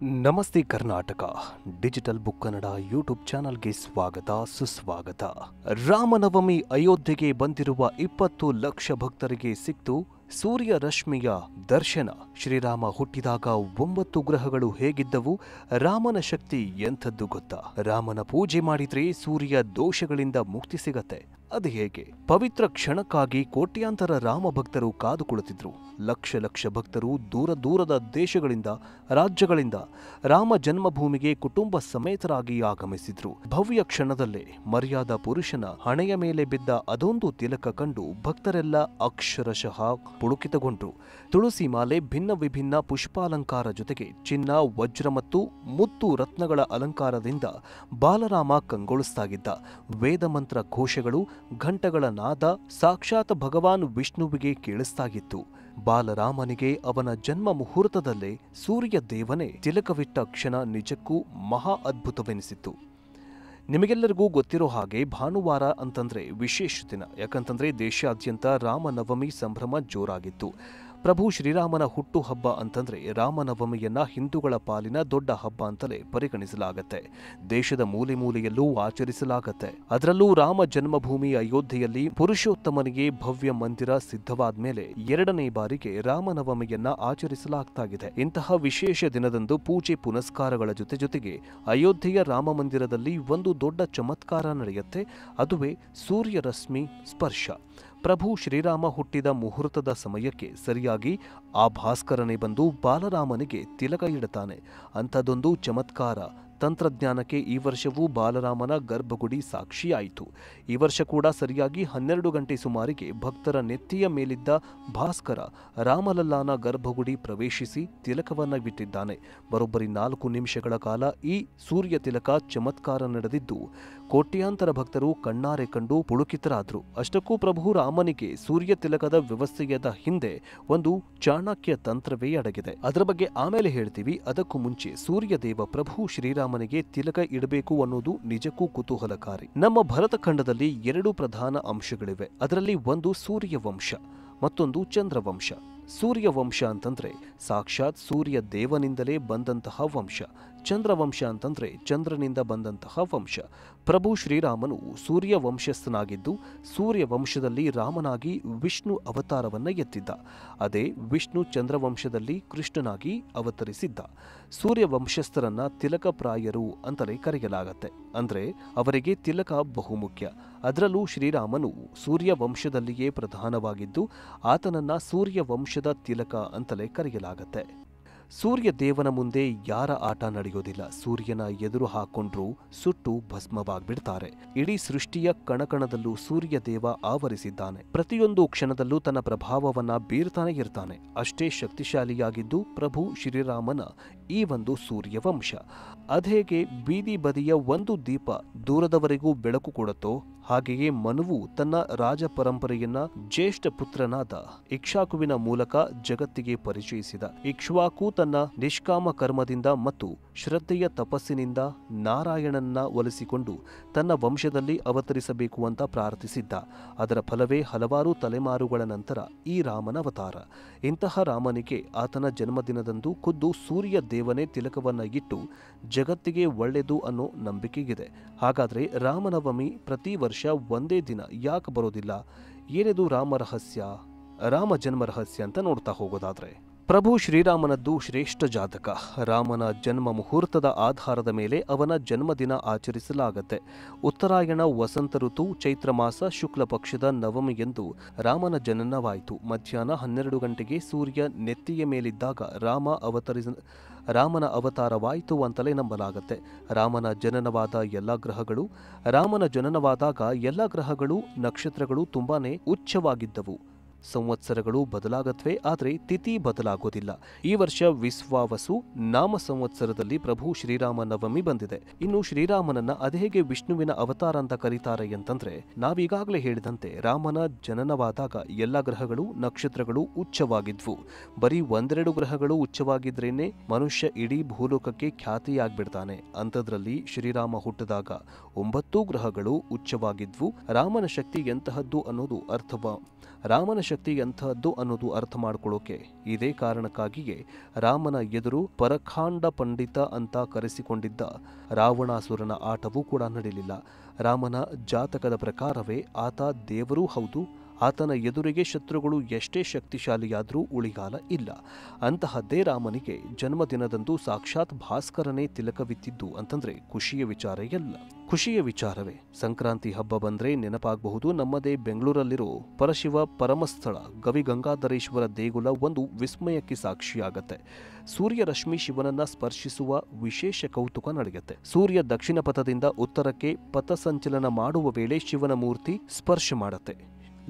ನಮಸ್ತೆ Karnataka digital book Kannada YouTube ಚಾನಲ್ಗೆ ಸ್ವಾಗತ ಸುಸ್ವಾಗತ. ರಾಮನವಮಿ ಅಯೋಧ್ಯೆಗೆ ಬಂದಿರುವ 20 ಲಕ್ಷ ಭಕ್ತರಿಗೆ ಸಿಕ್ತು ಸೂರ್ಯ ರಶ್ಮಿಯ ದರ್ಶನ. ಶ್ರೀರಾಮ ಹುಟ್ಟಿದಾಗ 9 ಗ್ರಹಗಳು ಹೇಗಿದ್ದವು? ರಾಮನ ಶಕ್ತಿ ಎಂಥದ್ದು ಗೊತ್ತಾ? ರಾಮನ ಪೂಜೆ ಮಾಡಿದ್ರೆ ಸೂರ್ಯ ದೋಷಗಳಿಂದ ಮುಕ್ತಿ ಸಿಗತ್ತೆ. ಅದು ಹೇಗೆ? ಪವಿತ್ರ ಕ್ಷಣಕ್ಕಾಗಿ ಕೋಟ್ಯಾಂತರ ರಾಮ ಭಕ್ತರು ಕಾದು ಕುಳಿತಿದ್ರು. ಲಕ್ಷ ಲಕ್ಷ ಭಕ್ತರು ದೂರ ದೂರದ ದೇಶಗಳಿಂದ ರಾಜ್ಯಗಳಿಂದ ರಾಮ ಜನ್ಮಭೂಮಿಗೆ ಕುಟುಂಬ ಸಮೇತರಾಗಿ ಆಗಮಿಸಿದ್ರು. ಭವ್ಯ ಕ್ಷಣದಲ್ಲೇ ಮರ್ಯಾದ ಪುರುಷನ ಹಣೆಯ ಮೇಲೆ ಬಿದ್ದ ಅದೊಂದು ತಿಲಕ ಕಂಡು ಭಕ್ತರೆಲ್ಲ ಅಕ್ಷರಶಃ ಪುಳುಕಿತಗೊಂಡ್ರು. ತುಳಸಿ ಮಾಲೆ, ಭಿನ್ನ ವಿಭಿನ್ನ ಪುಷ್ಪಾಲಂಕಾರ ಜೊತೆಗೆ ಚಿನ್ನ, ವಜ್ರ ಮತ್ತು ಮುತ್ತು ರತ್ನಗಳ ಅಲಂಕಾರದಿಂದ ಬಾಲರಾಮ ಕಂಗೊಳಿಸ್ತಾಗಿದ್ದ. ವೇದ ಮಂತ್ರ ಘೋಷಗಳು, ಘಂಟಗಳ ನಾದ ಸಾಕ್ಷಾತ್ ಭಗವಾನ್ ವಿಷ್ಣುವಿಗೆ ಕೇಳಿಸ್ತಾಗಿತ್ತು. ಬಾಲರಾಮನಿಗೆ ಅವನ ಜನ್ಮ ಮುಹೂರ್ತದಲ್ಲೇ ಸೂರ್ಯ ದೇವನೇ ತಿಲಕವಿಟ್ಟ ಕ್ಷಣ ನಿಜಕ್ಕೂ ಮಹಾ ಅದ್ಭುತವೆನಿಸಿತ್ತು. ನಿಮಗೆಲ್ಲರಿಗೂ ಗೊತ್ತಿರೋ ಹಾಗೆ ಭಾನುವಾರ ಅಂತಂದ್ರೆ ವಿಶೇಷ ದಿನ. ಯಾಕಂತಂದ್ರೆ ದೇಶಾದ್ಯಂತ ರಾಮನವಮಿ ಸಂಭ್ರಮ ಜೋರಾಗಿತ್ತು. ಪ್ರಭು ಶ್ರೀರಾಮನ ಹುಟ್ಟು ಹಬ್ಬ ಅಂತಂದ್ರೆ ರಾಮನವಮಿಯನ್ನ ಹಿಂದೂಗಳ ಪಾಲಿನ ದೊಡ್ಡ ಹಬ್ಬ ಅಂತಲೇ ಪರಿಗಣಿಸಲಾಗತ್ತೆ. ದೇಶದ ಮೂಲೆ ಮೂಲೆಯಲ್ಲೂ ಆಚರಿಸಲಾಗತ್ತೆ. ಅದರಲ್ಲೂ ರಾಮ ಜನ್ಮಭೂಮಿ ಅಯೋಧ್ಯೆಯಲ್ಲಿ ಪುರುಷೋತ್ತಮನಿಗೆ ಭವ್ಯ ಮಂದಿರ ಸಿದ್ಧವಾದ್ಮೇಲೆ 2ನೇ ಬಾರಿಗೆ ರಾಮನವಮಿಯನ್ನ ಆಚರಿಸಲಾಗ್ತಾಗಿದೆ. ಇಂತಹ ವಿಶೇಷ ದಿನದಂದು ಪೂಜೆ ಪುನಸ್ಕಾರಗಳ ಜೊತೆಗೆ ಅಯೋಧ್ಯೆಯ ರಾಮ ಮಂದಿರದಲ್ಲಿ ಒಂದು ದೊಡ್ಡ ಚಮತ್ಕಾರ ನಡೆಯುತ್ತೆ. ಅದುವೇ ಸೂರ್ಯ ರಶ್ಮಿ ಸ್ಪರ್ಶ. ಪ್ರಭು ಶ್ರೀರಾಮ ಹುಟ್ಟಿದ ಮುಹೂರ್ತದ ಸಮಯಕ್ಕೆ ಸರಿಯಾಗಿ ಆ ಭಾಸ್ಕರನೇ ಬಂದು ಬಾಲರಾಮನಿಗೆ ತಿಲಕ ಇಡುತ್ತಾನೆ. ಅಂಥದ್ದೊಂದು ಚಮತ್ಕಾರ ತಂತ್ರಜ್ಞಾನಕ್ಕೆ ಈ ವರ್ಷವೂ ಬಾಲರಾಮನ ಗರ್ಭಗುಡಿ ಸಾಕ್ಷಿಯಾಯಿತು. ಈ ವರ್ಷ ಕೂಡ ಸರಿಯಾಗಿ 12 ಗಂಟೆ ಸುಮಾರಿಗೆ ಭಕ್ತರ ನೆತ್ತಿಯ ಮೇಲಿದ್ದ ಭಾಸ್ಕರ ರಾಮಲಲ್ಲಾನ ಗರ್ಭಗುಡಿ ಪ್ರವೇಶಿಸಿ ತಿಲಕವನ್ನ ಬಿಟ್ಟಿದ್ದಾನೆ. ಬರೋಬ್ಬರಿ 4 ನಿಮಿಷಗಳ ಕಾಲ ಈ ಸೂರ್ಯ ತಿಲಕ ಚಮತ್ಕಾರ ನಡೆದಿದ್ದು ಕೋಟ್ಯಾಂತರ ಭಕ್ತರು ಕಣ್ಣಾರೆ ಕಂಡು ಪುಳುಕಿತರಾದ್ರು. ಅಷ್ಟಕ್ಕೂ ಪ್ರಭು ರಾಮನಿಗೆ ಸೂರ್ಯ ತಿಲಕದ ವ್ಯವಸ್ಥೆಯದ ಹಿಂದೆ ಒಂದು ಚಾಣಕ್ಯ ತಂತ್ರವೇ ಅಡಗಿದೆ. ಅದರ ಬಗ್ಗೆ ಆಮೇಲೆ ಹೇಳ್ತೀವಿ. ಅದಕ್ಕೂ ಮುಂಚೆ ಸೂರ್ಯ ದೇವ ಪ್ರಭು ಶ್ರೀರಾಮನಿಗೆ ತಿಲಕ ಇಡಬೇಕು ಅನ್ನೋದು ನಿಜಕ್ಕೂ ಕುತೂಹಲಕಾರಿ. ನಮ್ಮ ಭರತ ಖಂಡದಲ್ಲಿ 2 ಪ್ರಧಾನ ಅಂಶಗಳಿವೆ. ಅದರಲ್ಲಿ ಒಂದು ಸೂರ್ಯವಂಶ, ಮತ್ತೊಂದು ಚಂದ್ರವಂಶ. ಸೂರ್ಯವಂಶ ಅಂತಂದ್ರೆ ಸಾಕ್ಷಾತ್ ಸೂರ್ಯ ದೇವನಿಂದಲೇ ಬಂದಂತಹ ವಂಶ. ಚಂದ್ರವಂಶ ಅಂತಂದ್ರೆ ಚಂದ್ರನಿಂದ ಬಂದಂತಹ ವಂಶ. ಪ್ರಭು ಶ್ರೀರಾಮನು ಸೂರ್ಯ ವಂಶಸ್ಥನಾಗಿದ್ದು ಸೂರ್ಯವಂಶದಲ್ಲಿ ರಾಮನಾಗಿ ವಿಷ್ಣು ಅವತಾರವನ್ನ ಎತ್ತಿದ್ದ. ಅದೇ ವಿಷ್ಣು ಚಂದ್ರವಂಶದಲ್ಲಿ ಕೃಷ್ಣನಾಗಿ ಅವತರಿಸಿದ್ದ. ಸೂರ್ಯ ವಂಶಸ್ಥರನ್ನ ತಿಲಕಪ್ರಾಯರು ಅಂತಲೇ ಕರೆಯಲಾಗತ್ತೆ. ಅಂದ್ರೆ ಅವರಿಗೆ ತಿಲಕ ಬಹುಮುಖ್ಯ. ಅದರಲ್ಲೂ ಶ್ರೀರಾಮನು ಸೂರ್ಯ ವಂಶದಲ್ಲಿಯೇ ಪ್ರಧಾನವಾಗಿದ್ದು ಆತನನ್ನ ಸೂರ್ಯ ವಂಶದ ತಿಲಕ ಅಂತಲೇ ಕರೆಯಲಾಗತ್ತೆ. ಸೂರ್ಯ ದೇವನ ಮುಂದೆ ಯಾರ ಆಟ ನಡೆಯೋದಿಲ್ಲ. ಸೂರ್ಯನ ಎದುರು ಹಾಕೊಂಡ್ರೂ ಸುಟ್ಟು ಭಸ್ಮವಾಗ್ಬಿಡ್ತಾರೆ. ಇಡೀ ಸೃಷ್ಟಿಯ ಕಣಕಣದಲ್ಲೂ ಸೂರ್ಯ ದೇವ ಆವರಿಸಿದ್ದಾನೆ. ಪ್ರತಿಯೊಂದು ಕ್ಷಣದಲ್ಲೂ ತನ್ನ ಪ್ರಭಾವವನ್ನ ಬೀರ್ತಾನೆ ಇರ್ತಾನೆ. ಅಷ್ಟೇ ಶಕ್ತಿಶಾಲಿಯಾಗಿದ್ದು ಪ್ರಭು ಶ್ರೀರಾಮನ ಈ ಒಂದು ಸೂರ್ಯವಂಶ. ಅದೇಗೆ ಬೀದಿ ಬದಿಯ ಒಂದು ದೀಪ ದೂರದವರೆಗೂ ಬೆಳಕು ಕೊಡುತ್ತೋ ಹಾಗೆಯೇ ಮನುವು ತನ್ನ ರಾಜ ಪರಂಪರೆಯನ್ನ ಜ್ಯೇಷ್ಠ ಪುತ್ರನಾದ ಇಕ್ಷ್ವಾಕುವಿನ ಮೂಲಕ ಜಗತ್ತಿಗೆ ಪರಿಚಯಿಸಿದ. ಇಕ್ಷ್ವಾಕು ತನ್ನ ನಿಷ್ಕಾಮ ಕರ್ಮದಿಂದ ಮತ್ತು ಶ್ರದ್ಧೆಯ ತಪಸ್ಸಿನಿಂದ ನಾರಾಯಣನ್ನ ಒಲಿಸಿಕೊಂಡು ತನ್ನ ವಂಶದಲ್ಲಿ ಅವತರಿಸಬೇಕು ಅಂತ ಪ್ರಾರ್ಥಿಸಿದ್ದ. ಅದರ ಫಲವೇ ಹಲವಾರು ತಲೆಮಾರುಗಳ ನಂತರ ಈ ರಾಮನ ಅವತಾರ. ಇಂತಹ ರಾಮನಿಗೆ ಆತನ ಜನ್ಮದಿನದಂದು ಖುದ್ದು ಸೂರ್ಯ ದೇವನೇ ತಿಲಕವನ್ನ ಇಟ್ಟು ಜಗತ್ತಿಗೆ ಒಳ್ಳೆಯದು ಅನ್ನೋ ನಂಬಿಕೆಗಿದೆ. ಹಾಗಾದ್ರೆ ರಾಮನವಮಿ ಪ್ರತಿ ವರ್ಷ ಒಂದೇ ದಿನ ಯಾಕೆ ಬರೋದಿಲ್ಲ? ಏನಿದು ರಾಮ ರಹಸ್ಯ, ರಾಮ ಜನ್ಮ ರಹಸ್ಯ ಅಂತ ನೋಡ್ತಾ ಹೋಗೋದಾದ್ರೆ, ಪ್ರಭು ಶ್ರೀರಾಮನದ್ದು ಶ್ರೇಷ್ಠ ಜಾತಕ. ರಾಮನ ಜನ್ಮ ಮುಹೂರ್ತದ ಆಧಾರದ ಮೇಲೆ ಅವನ ಜನ್ಮದಿನ ಆಚರಿಸಲಾಗತ್ತೆ. ಉತ್ತರಾಯಣ ವಸಂತ ಋತು ಚೈತ್ರ ಮಾಸ ಶುಕ್ಲ ಪಕ್ಷದ ನವಮಿಯಂದು ರಾಮನ ಜನನವಾಯಿತು. ಮಧ್ಯಾಹ್ನ 12 ಗಂಟೆಗೆ ಸೂರ್ಯ ನೆತ್ತಿಯ ಮೇಲಿದ್ದಾಗ ರಾಮನ ಅವತಾರವಾಯಿತು ಅಂತಲೇ ನಂಬಲಾಗತ್ತೆ. ರಾಮನ ಜನನವಾದಾಗ ಎಲ್ಲ ಗ್ರಹಗಳು ನಕ್ಷತ್ರಗಳು ತುಂಬಾನೇ ಉಚ್ಚವಾಗಿದ್ದವು. ಸಂವತ್ಸರಗಳು ಬದಲಾಗತ್ವೆ, ಆದರೆ ತಿಥಿ ಬದಲಾಗೋದಿಲ್ಲ. ಈ ವರ್ಷ ವಿಶ್ವಾವಸು ನಾಮ ಸಂವತ್ಸರದಲ್ಲಿ ಪ್ರಭು ಶ್ರೀರಾಮ ನವಮಿ ಬಂದಿದೆ. ಇನ್ನು ಶ್ರೀರಾಮನನ್ನ ಅದೇಗೆ ವಿಷ್ಣುವಿನ ಅವತಾರ ಅಂತ ಕರೀತಾರೆ ಅಂತಂದ್ರೆ, ನಾವೀಗಾಗಲೇ ಹೇಳಿದಂತೆ ರಾಮನ ಜನನವಾದಾಗ ಎಲ್ಲ ಗ್ರಹಗಳು ನಕ್ಷತ್ರಗಳು ಉಚ್ಚವಾಗಿದ್ವು. ಬರೀ 1-2 ಗ್ರಹಗಳು ಉಚ್ಚವಾಗಿದ್ರೇನೆ ಮನುಷ್ಯ ಇಡೀ ಭೂಲೋಕಕ್ಕೆ ಖ್ಯಾತಿಯಾಗ್ಬಿಡ್ತಾನೆ. ಅಂಥದ್ರಲ್ಲಿ ಶ್ರೀರಾಮ ಹುಟ್ಟಿದಾಗ 9 ಗ್ರಹಗಳು ಉಚ್ಚವಾಗಿದ್ವು. ರಾಮನ ಶಕ್ತಿ ಎಂತಹದ್ದು ಅನ್ನೋದು ರಾಮನ ಶಕ್ತಿ ಎಂಥದ್ದು ಅನ್ನೋದು ಅರ್ಥ ಮಾಡ್ಕೊಳ್ಳೋಕೆ ಇದೇ ಕಾರಣಕ್ಕಾಗಿಯೇ ರಾಮನ ಎದುರು ಪರಖಾಂಡ ಪಂಡಿತ ಅಂತ ಕರೆಸಿಕೊಂಡಿದ್ದ ರಾವಣಾಸುರನ ಆಟವೂ ಕೂಡ ನಡೆಯಲಿಲ್ಲ. ರಾಮನ ಜಾತಕದ ಪ್ರಕಾರವೇ ಆತ ದೇವರೂ ಹೌದು. ಆತನ ಎದುರಿಗೆ ಶತ್ರುಗಳು ಎಷ್ಟೇ ಶಕ್ತಿಶಾಲಿಯಾದರೂ ಉಳಿಗಾಲ ಇಲ್ಲ. ಅಂತಹದ್ದೇ ರಾಮನಿಗೆ ಜನ್ಮದಿನದಂದು ಸಾಕ್ಷಾತ್ ಭಾಸ್ಕರನೇ ತಿಲಕವಿತ್ತಿದ್ದು ಅಂತಂದ್ರೆ ಖುಷಿಯ ವಿಚಾರ ಎಲ್ಲ. ಖುಷಿಯ ವಿಚಾರವೇ. ಸಂಕ್ರಾಂತಿ ಹಬ್ಬ ಬಂದ್ರೆ ನೆನಪಾಗಬಹುದು ನಮ್ಮದೇ ಬೆಂಗಳೂರಲ್ಲಿರೋ ಪರಶಿವ ಪರಮಸ್ಥಳ ಗವಿಗಂಗಾಧರೇಶ್ವರ ದೇಗುಲ ಒಂದು ವಿಸ್ಮಯಕ್ಕೆ ಸಾಕ್ಷಿಯಾಗತ್ತೆ. ಸೂರ್ಯ ರಶ್ಮಿ ಶಿವನನ್ನ ಸ್ಪರ್ಶಿಸುವ ವಿಶೇಷ ಕೌತುಕ ನಡೆಯುತ್ತೆ. ಸೂರ್ಯ ದಕ್ಷಿಣ ಪಥದಿಂದ ಉತ್ತರಕ್ಕೆ ಪಥಸಂಚಲನ ಮಾಡುವ ವೇಳೆ ಶಿವನ ಮೂರ್ತಿ ಸ್ಪರ್ಶ ಮಾಡುತ್ತೆ.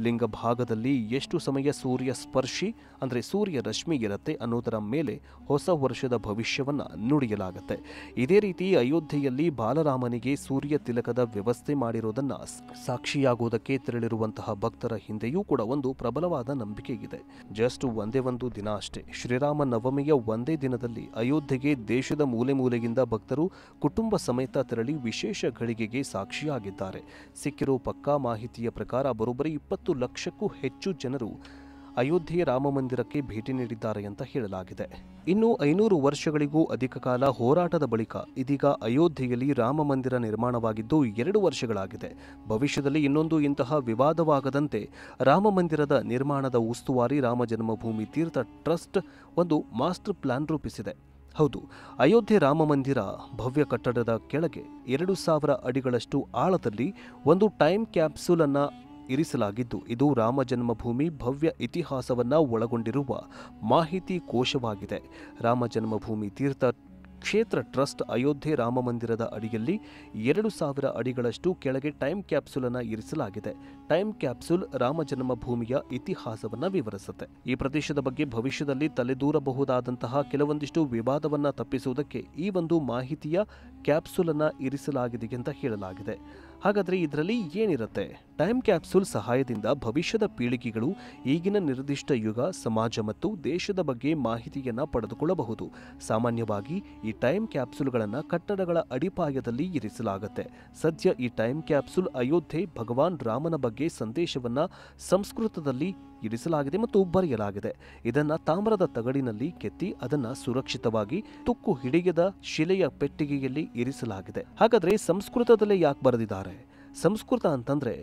ಲಿಂಗ ಭಾಗದಲ್ಲಿ ಎಷ್ಟು ಸಮಯ ಸೂರ್ಯ ಸ್ಪರ್ಶಿ ಅಂದರೆ ಸೂರ್ಯ ರಶ್ಮಿ ಇರುತ್ತೆ ಅನ್ನೋದರ ಮೇಲೆ ಹೊಸ ವರ್ಷದ ಭವಿಷ್ಯವನ್ನ ನುಡಿಯಲಾಗುತ್ತೆ. ಇದೇ ರೀತಿ ಅಯೋಧ್ಯೆಯಲ್ಲಿ ಬಾಲರಾಮನಿಗೆ ಸೂರ್ಯ ತಿಲಕದ ವ್ಯವಸ್ಥೆ ಮಾಡಿರೋದನ್ನ ಸಾಕ್ಷಿಯಾಗುವುದಕ್ಕೆ ತೆರಳಿರುವಂತಹ ಭಕ್ತರ ಹಿಂದೆಯೂ ಕೂಡ ಒಂದು ಪ್ರಬಲವಾದ ನಂಬಿಕೆ ಇದೆ. ಜಸ್ಟ್ ಒಂದೇ ಒಂದು ದಿನ ಅಷ್ಟೇ, ಶ್ರೀರಾಮ ನವಮಿಯ ಒಂದೇ ದಿನದಲ್ಲಿ ಅಯೋಧ್ಯೆಗೆ ದೇಶದ ಮೂಲೆ ಮೂಲೆಯಿಂದ ಭಕ್ತರು ಕುಟುಂಬ ಸಮೇತ ತೆರಳಿ ವಿಶೇಷ ಘಳಿಗೆಗೆ ಸಾಕ್ಷಿಯಾಗಿದ್ದಾರೆ. ಸಿಕ್ಕಿರೋ ಪಕ್ಕಾ ಮಾಹಿತಿಯ ಪ್ರಕಾರ ಬರೋಬ್ಬರಿ 20 ಲಕ್ಷಕ್ಕೂ ಹೆಚ್ಚು ಜನರು ಅಯೋಧ್ಯೆಯ ರಾಮ ಮಂದಿರಕ್ಕೆ ಭೇಟಿ ನೀಡಿದ್ದಾರೆ ಅಂತ ಹೇಳಲಾಗಿದೆ. ಇನ್ನು 500 ವರ್ಷಗಳಿಗೂ ಅಧಿಕ ಕಾಲ ಹೋರಾಟದ ಬಳಿಕ ಇದೀಗ ಅಯೋಧ್ಯೆಯಲ್ಲಿ ರಾಮ ಮಂದಿರ ನಿರ್ಮಾಣವಾಗಿದ್ದು 2 ವರ್ಷಗಳಾಗಿದೆ. ಭವಿಷ್ಯದಲ್ಲಿ ಇನ್ನೊಂದು ಇಂತಹ ವಿವಾದವಾಗದಂತೆ ರಾಮ ಮಂದಿರದ ನಿರ್ಮಾಣದ ಉಸ್ತುವಾರಿ ರಾಮ ಜನ್ಮಭೂಮಿ ತೀರ್ಥ ಟ್ರಸ್ಟ್ ಒಂದು ಮಾಸ್ಟರ್ ಪ್ಲಾನ್ ರೂಪಿಸಿದೆ. ಹೌದು, ಅಯೋಧ್ಯೆ ರಾಮ ಮಂದಿರ ಭವ್ಯ ಕಟ್ಟಡದ ಕೆಳಗೆ 2000 ಅಡಿಗಳಷ್ಟು ಆಳದಲ್ಲಿ ಒಂದು ಟೈಮ್ ಕ್ಯಾಪ್ಸೂಲ್ ಅನ್ನ ಇರಿಸಲಾಗಿದ್ದು, ಇದು ರಾಮ ಜನ್ಮಭೂಮಿ ಭವ್ಯ ಇತಿಹಾಸವನ್ನ ಒಳಗೊಂಡಿರುವ ಮಾಹಿತಿ ಕೋಶವಾಗಿದೆ. ರಾಮ ಜನ್ಮಭೂಮಿ ತೀರ್ಥ ಕ್ಷೇತ್ರ ಟ್ರಸ್ಟ್ ಅಯೋಧ್ಯೆ ರಾಮ ಮಂದಿರದ ಅಡಿಯಲ್ಲಿ 2000 ಅಡಿಗಳಷ್ಟು ಕೆಳಗೆ ಟೈಮ್ ಕ್ಯಾಪ್ಸೂಲ್ ಅನ್ನು ಇರಿಸಲಾಗಿದೆ. ಟೈಮ್ ಕ್ಯಾಪ್ಸೂಲ್ ರಾಮ ಜನ್ಮಭೂಮಿಯ ಇತಿಹಾಸವನ್ನ ವಿವರಿಸುತ್ತೆ. ಈ ಪ್ರದೇಶದ ಬಗ್ಗೆ ಭವಿಷ್ಯದಲ್ಲಿ ತಲೆದೂರಬಹುದಾದಂತಹ ಕೆಲವೊಂದಿಷ್ಟು ವಿವಾದವನ್ನ ತಪ್ಪಿಸುವುದಕ್ಕೆ ಈ ಒಂದು ಮಾಹಿತಿಯ ಕ್ಯಾಪ್ಸೂಲ್ ಅನ್ನ ಇರಿಸಲಾಗಿದೆ ಅಂತ ಹೇಳಲಾಗಿದೆ. ಹಾಗಾದ್ರೆ ಇದರಲ್ಲಿ ಏನಿರುತ್ತೆ? ಟೈಮ್ ಕ್ಯಾಪ್ಸೂಲ್ ಸಹಾಯದಿಂದ ಭವಿಷ್ಯದ ಪೀಳಿಗೆಗಳು ಈಗಿನ ನಿರ್ದಿಷ್ಟ ಯುಗ, ಸಮಾಜ ಮತ್ತು ದೇಶದ ಬಗ್ಗೆ ಮಾಹಿತಿಯನ್ನ ಪಡೆದುಕೊಳ್ಳಬಹುದು. ಸಾಮಾನ್ಯವಾಗಿ ಈ ಟೈಮ್ ಕ್ಯಾಪ್ಸೂಲ್ಗಳನ್ನು ಕಟ್ಟಡಗಳ ಅಡಿಪಾಯದಲ್ಲಿ ಇರಿಸಲಾಗುತ್ತೆ. ಸದ್ಯ ಈ ಟೈಮ್ ಕ್ಯಾಪ್ಸೂಲ್ ಅಯೋಧ್ಯೆ ಭಗವಾನ್ ರಾಮನ ಬಗ್ಗೆ ಸಂದೇಶವನ್ನ ಸಂಸ್ಕೃತದಲ್ಲಿ ಇರಿಸಲಾಗಿದೆ ಮತ್ತು ಬರೆಯಲಾಗಿದೆ. ಇದನ್ನ ತಾಮ್ರದ ತಗಡಿನಲ್ಲಿ ಕೆತ್ತಿ ಅದನ್ನ ಸುರಕ್ಷಿತವಾಗಿ ತುಕ್ಕು ಹಿಡಿಯದ ಶಿಲೆಯ ಪೆಟ್ಟಿಗೆಯಲ್ಲಿ ಇರಿಸಲಾಗಿದೆ. ಹಾಗಾದ್ರೆ ಸಂಸ್ಕೃತದಲ್ಲೇ ಯಾಕೆ ಬರೆದಿದ್ದಾರೆ? ಸಂಸ್ಕೃತ ಅಂತಂದ್ರೆ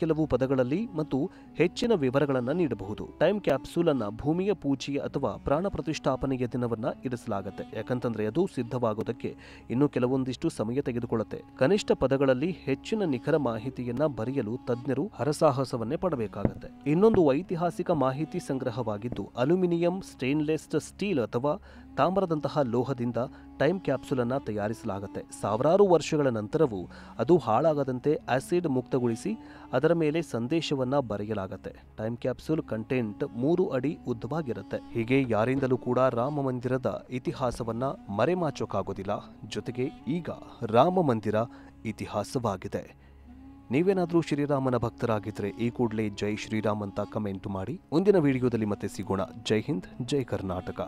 ಕೆಲವು ಪದಗಳಲ್ಲಿ ಮತ್ತು ಹೆಚ್ಚಿನ ವಿವರಗಳನ್ನು ನೀಡಬಹುದು. ಟೈಮ್ ಕ್ಯಾಪ್ಸೂಲ್ ಅನ್ನ ಭೂಮಿಯ ಪೂಜೆಯ ಅಥವಾ ಪ್ರಾಣ ಪ್ರತಿಷ್ಠಾಪನೆಯ ದಿನವನ್ನ ಇರಿಸಲಾಗುತ್ತೆ. ಯಾಕಂತಂದ್ರೆ ಅದು ಸಿದ್ಧವಾಗೋದಕ್ಕೆ ಇನ್ನು ಕೆಲವೊಂದಿಷ್ಟು ಸಮಯ ತೆಗೆದುಕೊಳ್ಳುತ್ತೆ. ಕನಿಷ್ಠ ಪದಗಳಲ್ಲಿ ಹೆಚ್ಚಿನ ನಿಖರ ಮಾಹಿತಿಯನ್ನ ಬರೆಯಲು ತಜ್ಞರು ಹರಸಾಹಸವನ್ನೇ ಪಡಬೇಕಾಗತ್ತೆ. ಇನ್ನೊಂದು ಐತಿಹಾಸಿಕ ಮಾಹಿತಿ ಸಂಗ್ರಹವಾಗಿದ್ದು ಅಲ್ಯೂಮಿನಿಯಂ, ಸ್ಟೇನ್ಲೆಸ್ ಸ್ಟೀಲ್ ಅಥವಾ ತಾಮ್ರದಂತಹ ಲೋಹದಿಂದ ಟೈಮ್ ಕ್ಯಾಪ್ಸೂಲ್ ಅನ್ನ ತಯಾರಿಸಲಾಗುತ್ತೆ. ಸಾವಿರಾರು ವರ್ಷಗಳ ನಂತರವೂ ಅದು ಹಾಳಾಗದಂತೆ ಆಸಿಡ್ ಮುಕ್ತಗೊಳಿಸಿ ಅದರ ಮೇಲೆ ಸಂದೇಶವನ್ನ ಬರೆಯಲಾಗುತ್ತೆ. ಟೈಮ್ ಕ್ಯಾಪ್ಸೂಲ್ ಕಂಟೆಂಟ್ 3 ಅಡಿ ಉದ್ದವಾಗಿರುತ್ತೆ. ಹೀಗೆ ಯಾರಿಂದಲೂ ಕೂಡ ರಾಮ ಮಂದಿರದ ಇತಿಹಾಸವನ್ನ ಮರೆಮಾಚೋಕ್ಕಾಗೋದಿಲ್ಲ. ಜೊತೆಗೆ ಈಗ ರಾಮ ಮಂದಿರ ಇತಿಹಾಸವಾಗಿದೆ. ನೀವೇನಾದರೂ ಶ್ರೀರಾಮನ ಭಕ್ತರಾಗಿದ್ರೆ ಈ ಕೂಡಲೇ ಜೈ ಶ್ರೀರಾಮ್ ಅಂತ ಕಮೆಂಟ್ ಮಾಡಿ. ಮುಂದಿನ ವಿಡಿಯೋದಲ್ಲಿ ಮತ್ತೆ ಸಿಗೋಣ. ಜೈ ಹಿಂದ್, ಜೈ ಕರ್ನಾಟಕ.